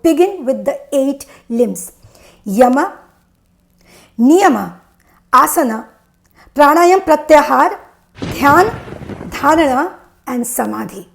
Begin with the 8 limbs: Yama, Niyama, Asana, Pranayam Pratyahar, Dhyana, Dharana and Samadhi.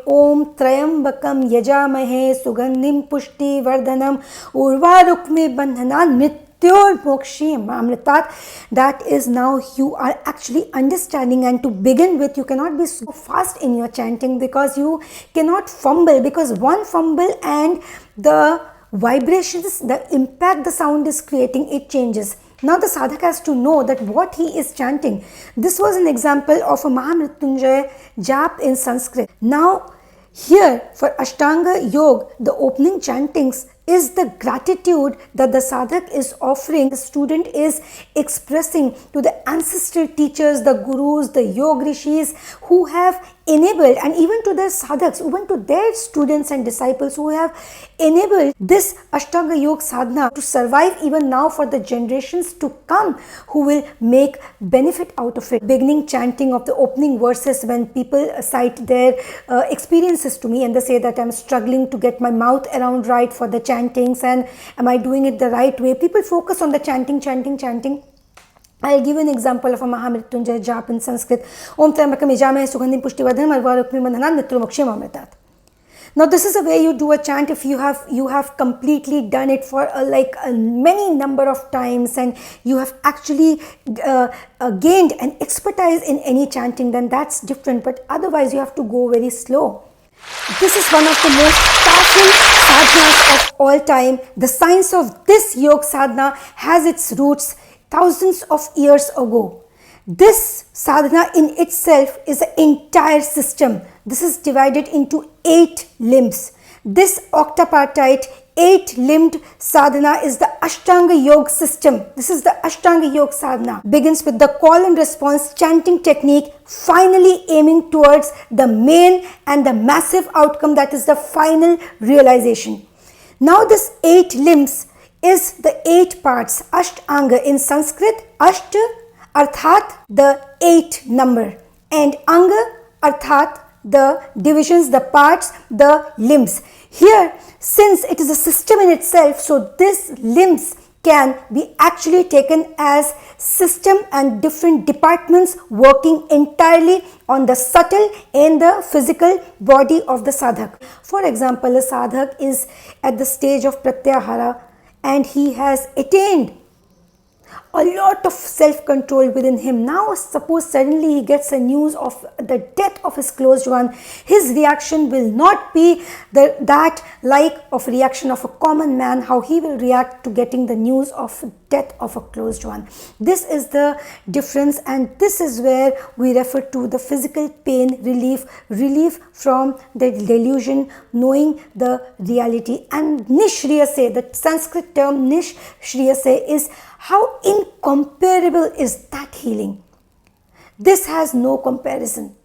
Om Trayambakam Yajamahe Sugandhim Pushti Vardhanam Urvarukme Bandhanan Mrityor Mokshim Amritat. That is, now you are actually understanding, and to begin with, you cannot be so fast in your chanting because you cannot fumble, because one fumble and the vibrations, the impact the sound is creating, it changes. Now the sadhak has to know that what he is chanting. This was an example of a Mahamrityunjaya jap in Sanskrit. Now here for Ashtanga Yoga, the opening chantings is the gratitude that the sadhak is offering, the student is expressing to the ancestral teachers, the gurus, the yoga rishis who have enabled, and even to their sadhaks, even to their students and disciples who have enabled this Ashtanga Yoga sadhana to survive even now for the generations to come who will make benefit out of it. Beginning chanting of the opening verses, when people cite their experiences to me and they say that I'm struggling to get my mouth around right for the chantings, and am I doing it the right way? People focus on the chanting. I'll give you an example of a Mahamrityunjaya jap in Sanskrit. Om Trayambakam Yajamahe Sugandhim Pushti Vardhanam Urvarukme Bandhanan Mrityor Mokshim Amritat. Now this is a way you do a chant. If you have completely done it for many number of times, and you have actually gained an expertise in any chanting, then that's different. But otherwise you have to go very slow. This is one of the most powerful sadhanas of all time. The science of this yoga sadhana has its roots thousands of years ago. This sadhana in itself is an entire system. This is divided into 8 limbs. This octapartite 8-limbed sadhana is the Ashtanga Yoga system. This is the Ashtanga Yoga sadhana. Begins with the call and response chanting technique, finally aiming towards the main and the massive outcome, that is the final realization. Now this 8 limbs is the 8 parts. Ashtanga in Sanskrit, Asht arthat the 8 number, and Anga arthat the divisions, the parts, the limbs. Here, since it is a system in itself, so this limbs can be actually taken as system and different departments working entirely on the subtle and the physical body of the sadhak. For example, a sadhak is at the stage of pratyahara and he has attained a lot of self-control within him. Now suppose suddenly he gets a news of the death of his closed one, his reaction will not be that like of reaction of a common man, how he will react to getting the news of death of a closed one. This is the difference, and this is where we refer to the physical pain relief from the delusion, knowing the reality. And nishriyase, the Sanskrit term nishriyase, is how incomparable is that healing. This has no comparison.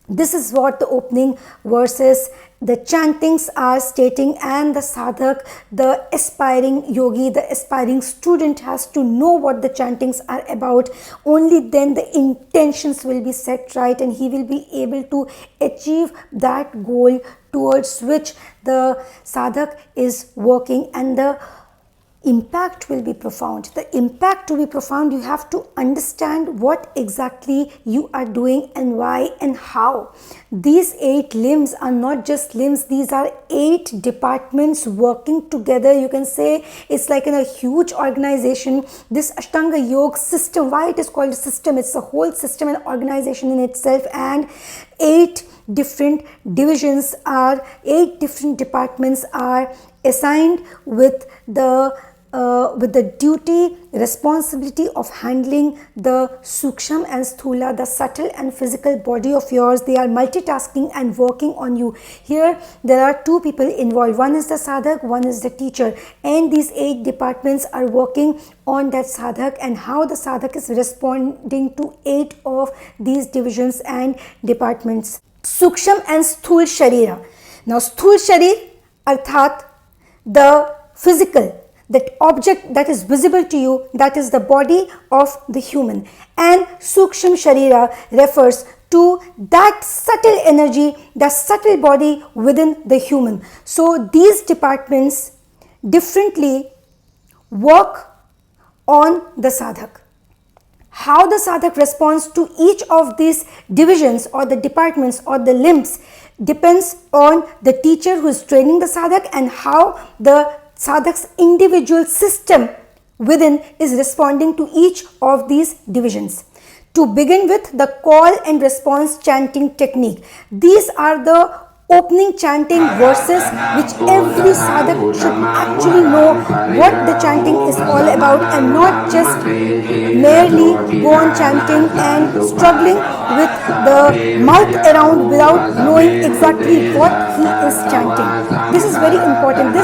This is what the opening verses, the chantings are stating, and the sadhak, the aspiring yogi, the aspiring student has to know what the chantings are about. Only then the intentions will be set right and he will be able to achieve that goal towards which the sadhak is working, and the impact will be profound. The impact to be profound, you have to understand what exactly you are doing and why and how. These 8 limbs are not just limbs, these are 8 departments working together. You can say it's like in a huge organization. This Ashtanga Yoga system, why it is called a system, it's a whole system and organization in itself, and 8 different divisions are, 8 different departments are assigned with the duty, responsibility of handling the suksham and sthula, the subtle and physical body of yours. They are multitasking and working on you. Here there are 2 people involved. One is the sadhak, one is the teacher, and these 8 departments are working on that sadhak and how the sadhak is responding to 8 of these divisions and departments. Suksham and sthul sharira. Now sthul sharir arthat the physical, that object that is visible to you, that is the body of the human, and suksham sharira refers to that subtle energy, that subtle body within the human. So these departments differently work on the sadhak. How the sadhak responds to each of these divisions or the departments or the limbs depends on the teacher who is training the sadhak and how the sadhak's individual system within is responding to each of these divisions. To begin with, the call and response chanting technique. These are the opening chanting verses which every sadhak should actually know what the chanting is all about and not just merely go on chanting and struggling with the mouth around without knowing exactly what he is chanting. This is very important.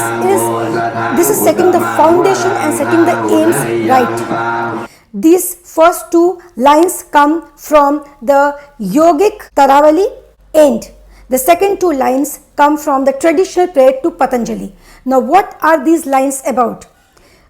This is setting the foundation and setting the aims right. These first two lines come from the yogic Taravali and the second two lines come from the traditional prayer to Patanjali. Now what are these lines about?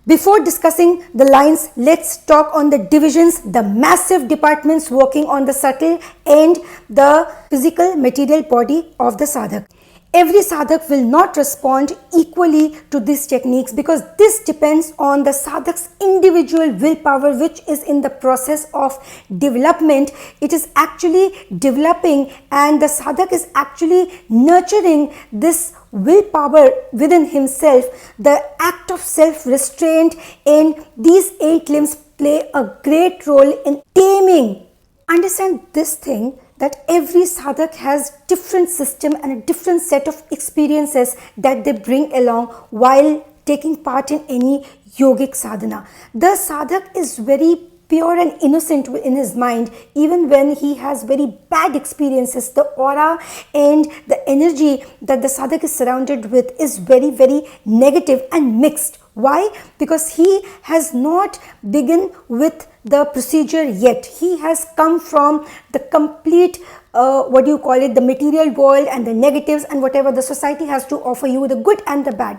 Before discussing the lines, let's talk on the divisions, the massive departments working on the subtle and the physical material body of the sadhak. Every sadhak will not respond equally to these techniques because this depends on the sadhak's individual willpower, which is in the process of development. It is actually developing and the sadhak is actually nurturing this willpower within himself. The act of self-restraint in these 8 limbs play a great role in taming. Understand this thing, that every sadhak has different system and a different set of experiences that they bring along while taking part in any yogic sadhana. The sadhak is very pure and innocent in his mind. Even when he has very bad experiences, the aura and the energy that the sadhak is surrounded with is very, very negative and mixed. Why? Because he has not begun with the procedure yet. He has come from the complete the material world and the negatives and whatever the society has to offer you, the good and the bad.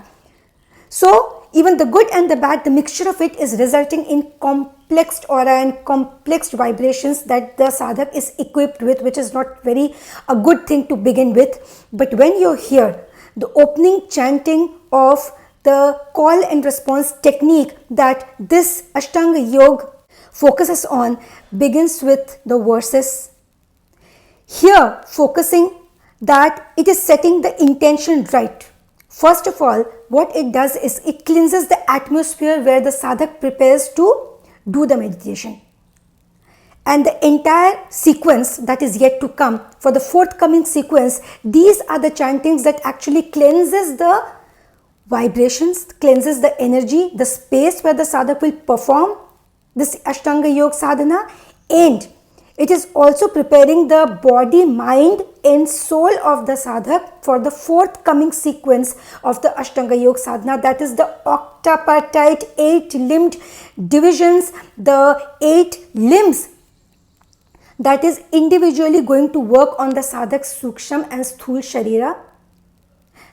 So even the good and the bad, the mixture of it is resulting in complex aura and complex vibrations that the sadhak is equipped with, which is not very a good thing to begin with. But when you hear the opening chanting of the call and response technique that this Ashtanga Yoga focuses on begins with the verses. Here focusing that it is setting the intention right. First of all, what it does is it cleanses the atmosphere where the sadhak prepares to do the meditation. And the entire sequence that is yet to come, for the forthcoming sequence, these are the chantings that actually cleanses the vibrations, cleanses the energy, the space where the sadhak will perform this Ashtanga Yoga sadhana, and it is also preparing the body, mind and soul of the sadhak for the forthcoming sequence of the Ashtanga Yoga sadhana, that is the octapartite 8-limbed divisions, the 8 limbs that is individually going to work on the sadhak's suksham and sthul sharira.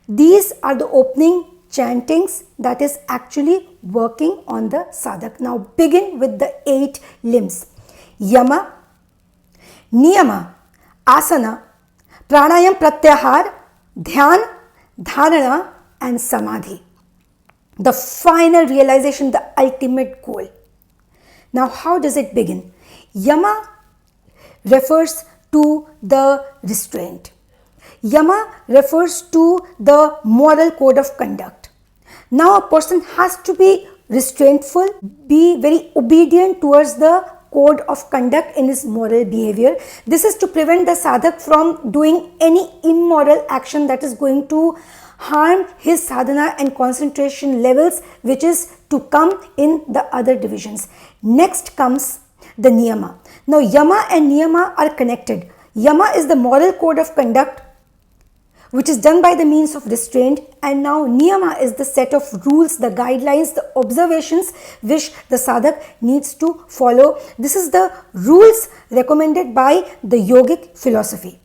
These are the opening chantings that is actually working on the sadhak. Now begin with the 8 limbs. Yama, Niyama, Asana, Pranayam Pratyahar, Dhyana, Dharana and Samadhi. The final realization, the ultimate goal. Now how does it begin? Yama refers to the restraint. Yama refers to the moral code of conduct. Now a person has to be restraintful, be very obedient towards the code of conduct in his moral behavior. This is to prevent the sadhak from doing any immoral action that is going to harm his sadhana and concentration levels, which is to come in the other divisions. Next comes the Niyama. Now Yama and Niyama are connected. Yama is the moral code of conduct which is done by the means of restraint, and now Niyama is the set of rules, the guidelines, the observations which the sadhak needs to follow. This is the rules recommended by the yogic philosophy.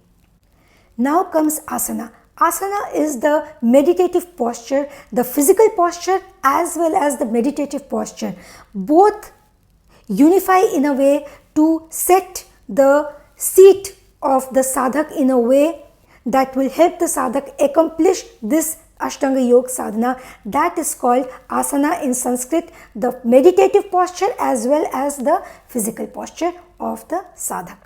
Now comes Asana. Asana is the meditative posture, the physical posture as well as the meditative posture. Both unify in a way to set the seat of the sadhak in a way that will help the sadhak accomplish this Ashtanga Yoga sadhana. That is called asana in Sanskrit, the meditative posture as well as the physical posture of the sadhak.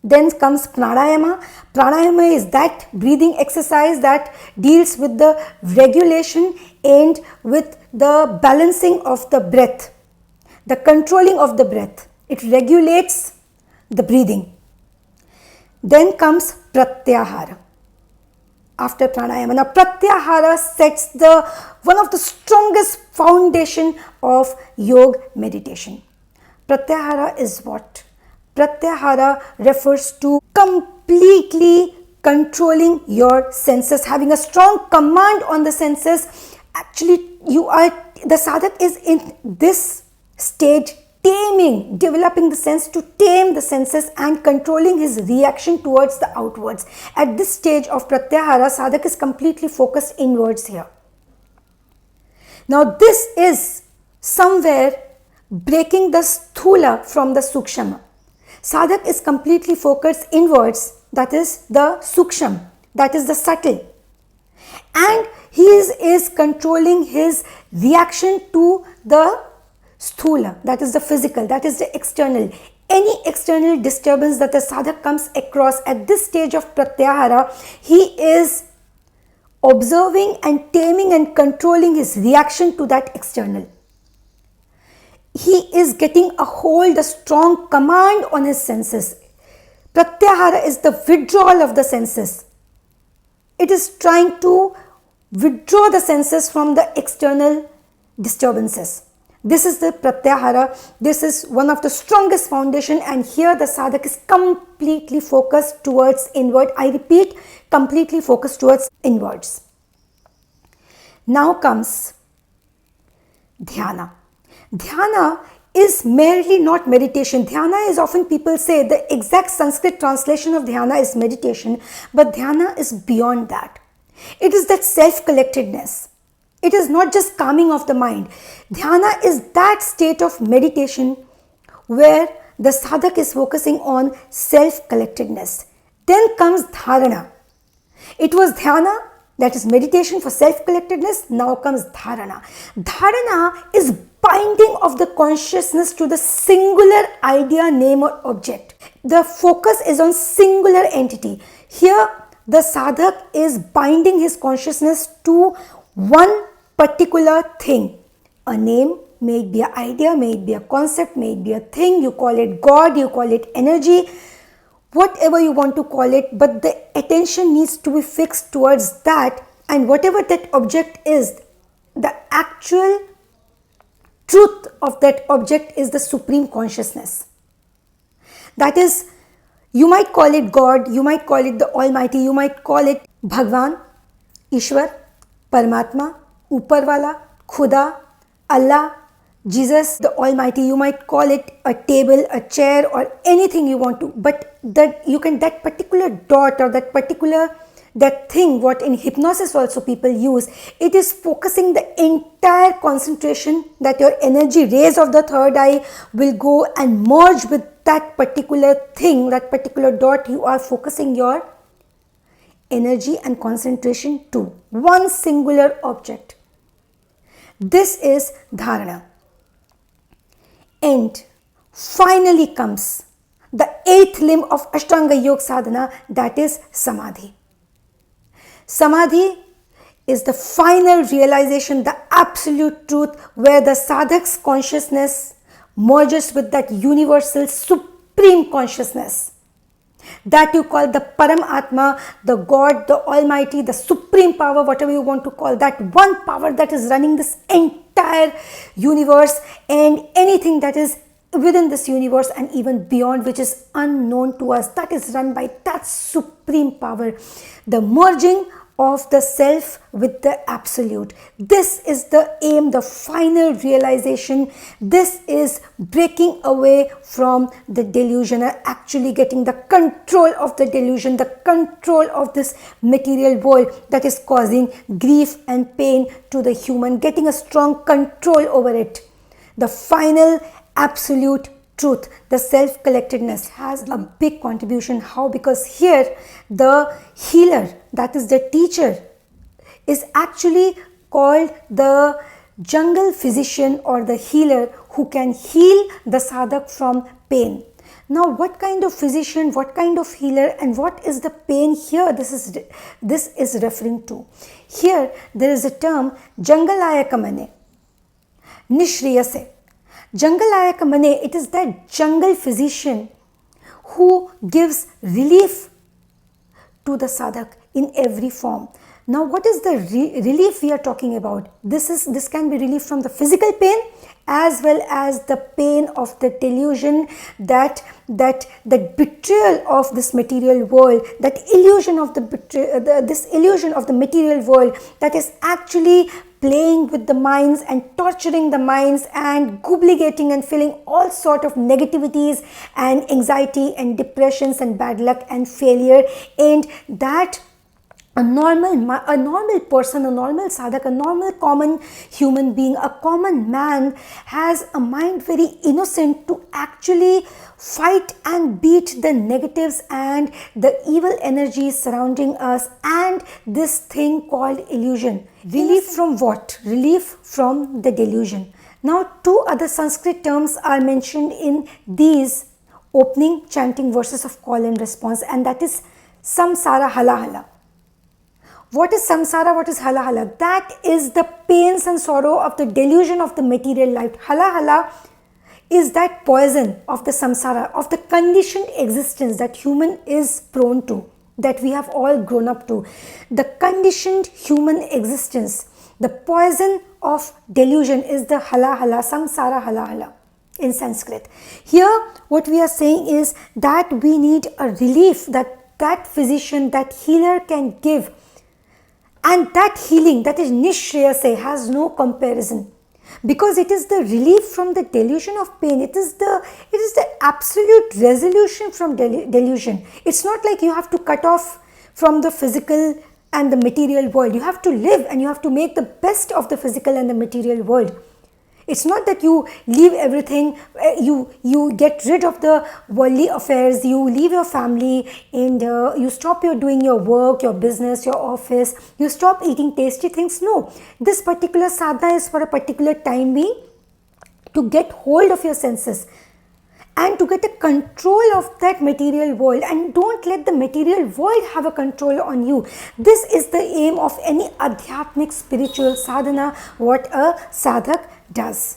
Then comes pranayama. Pranayama is that breathing exercise that deals with the regulation and with the balancing of the breath, the controlling of the breath. It regulates the breathing. Then comes pratyahara. After pranayama. Now pratyahara sets one of the strongest foundation of yoga meditation. Pratyahara is what? Pratyahara refers to completely controlling your senses, having a strong command on the senses. Actually, the sadhak is in this stage developing the sense to tame the senses and controlling his reaction towards the outwards. At this stage of pratyahara, sadhak is completely focused inwards here. Now this is somewhere breaking the sthula from the sukshama. Sadhak is completely focused inwards, that is the suksham, that is the subtle. And he is controlling his reaction to the sthula, that is the physical, that is the external. Any external disturbance that the sadhak comes across at this stage of pratyahara, he is observing and taming and controlling his reaction to that external. He is getting a hold, a strong command on his senses. Pratyahara is the withdrawal of the senses. It is trying to withdraw the senses from the external disturbances. This is the pratyahara. This is one of the strongest foundation, and here the sadhak is completely focused towards inward. I repeat, completely focused towards inwards. Now comes Dhyana. Dhyana is merely not meditation. Dhyana is often people say the exact Sanskrit translation of Dhyana is meditation, but Dhyana is beyond that. It is that self-collectedness. It is not just calming of the mind. Dhyana is that state of meditation where the sadhak is focusing on self-collectedness. Then comes dharana. It was dhyana, that is meditation for self-collectedness. Now comes dharana. Dharana is binding of the consciousness to the singular idea, name or object. The focus is on singular entity. Here the sadhak is binding his consciousness to one particular thing. A name, may it be an idea, may it be a concept, may it be a thing, you call it God, you call it energy, whatever you want to call it, but the attention needs to be fixed towards that, and whatever that object is, the actual truth of that object is the supreme consciousness. That is, you might call it God, you might call it the Almighty, you might call it Bhagwan, Ishwar, Paramatma, Uparwala, Khuda, Allah, Jesus, the Almighty. You might call it a table, a chair, or anything you want to, but that particular dot or that thing what in hypnosis also people use, it is focusing the entire concentration, that your energy rays of the third eye will go and merge with that particular thing, that particular dot. You are focusing your energy and concentration to one singular object. This is dharana. And finally comes the eighth limb of Ashtanga Yoga sadhana, that is Samadhi. Samadhi is the final realization, the absolute truth, where the sadhak's consciousness merges with that universal supreme consciousness. That you call the Paramatma, the God, the Almighty, the supreme power, whatever you want to call, that one power that is running this entire universe and anything that is within this universe and even beyond, which is unknown to us, that is run by that supreme power. The merging of the self with the absolute. This is the aim, the final realization. This is breaking away from the delusion and actually getting the control of the delusion, the control of this material world that is causing grief and pain to the human, getting a strong control over it. The final absolute truth, the self-collectedness has a big contribution. How? Because here the healer, that is the teacher, is actually called the jungle physician or the healer who can heal the sadhak from pain. Now, what kind of physician, what kind of healer, and what is the pain here this is referring to? Here there is a term jangalaya kamane, nishriyase. Jangalaya kamane, it is that jungle physician who gives relief to the sadhak in every form. Now, what is the relief we are talking about? This can be relief from the physical pain as well as the pain of the delusion, that betrayal of this material world, that illusion of this illusion of the material world that is actually playing with the minds and torturing the minds and gobblegating and filling all sort of negativities and anxiety and depressions and bad luck and failure, and that a normal person, a normal sadhak, a normal common human being, a common man has a mind very innocent to actually fight and beat the negatives and the evil energies surrounding us and this thing called illusion. Relief from what? Relief from the delusion. Now, two other Sanskrit terms are mentioned in these opening chanting verses of call and response, and that is Samsara, Hala Hala. What is samsara? What is hala hala? That is the pains and sorrow of the delusion of the material life. Hala hala is that poison of the samsara, of the conditioned existence that human is prone to, that we have all grown up to. The conditioned human existence, the poison of delusion is the hala hala, samsara hala hala in Sanskrit. Here what we are saying is that we need a relief that physician, that healer can give. And that healing, that is nishriyase, has no comparison, because it is the relief from the delusion of pain. It is the absolute resolution from delusion. It's not like you have to cut off from the physical and the material world. You have to live and you have to make the best of the physical and the material world. It's not that you leave everything, you get rid of the worldly affairs, you leave your family and you stop doing your work, your business, your office, you stop eating tasty things. No, this particular sadhana is for a particular time being, to get hold of your senses and to get a control of that material world, and don't let the material world have a control on you. This is the aim of any adhyatmic spiritual sadhana, what a sadhak does.